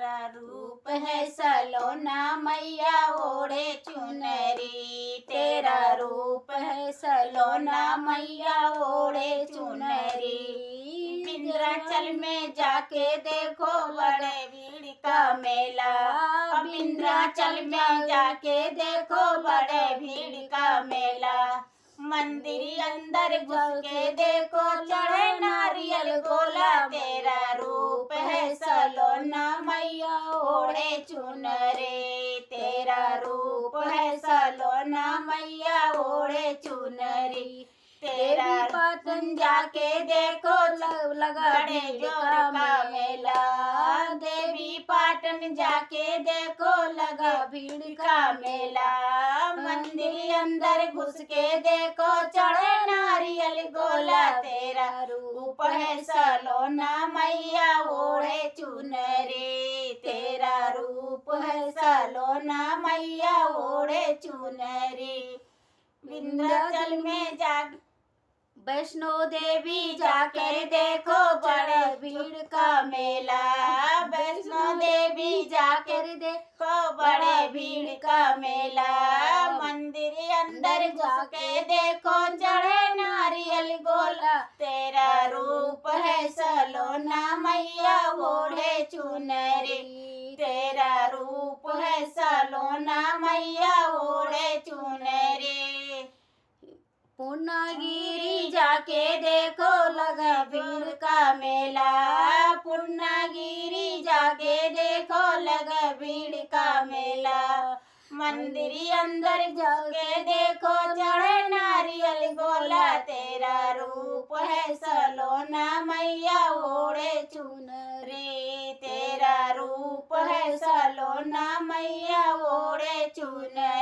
तेरा रूप है सलोना मैया ओढ़े चुनरी, तेरा रूप है सलोना मैया ओढ़े चुनरी। विंध्याचल में जाके देखो बड़े भीड़ का मेला, विंध्याचल में जाके देखो बड़े भीड़ का मेला। मंदिर अंदर घुस के देखो चढ़े नारियल गोला, तेरा रूप है सलोना मैया ओढ़े चुनरी, तेरा रूप है सलोना मैया ओढ़े चुनरी। तेरा पाटन जाके देखो लगा बड़े जोर का मेला, देवी पाटन जाके देखो लगा भीड़ का मेला। मंदिर अंदर घुस के देखो चढ़े नारियल गोला, तेरा रूप है सलोना मैया ओढ़े चुनरी, तेरा रूप है सलोना मैया ओढ़े चुनरी। विंध्याचल में जा वैष्णो देवी जाकर देखो बड़े भीड़ का मेला, वैष्णो देवी जाकर देखो बड़े भीड़ का मेला। मंदिर अंदर जाके देखो चढ़े नारियल गोला, तेरा रूप है सलोना मैया ओढ़े चुनरी, तेरा रूप है सलोना मैया ओढ़े चुनरी। पूर्णगिरी जाके देखो लगा भीड़ का मेला, पूर्णगिरी जाके देखो लगा भीड़ का मेला। मंदिर अंदर जाके देखो चढ़े नारियल गोला, तेरा रूप है सलोना मैया ओढ़े चुनरी, तेरा रूप है सलोना मैया ओढ़े चुनरी।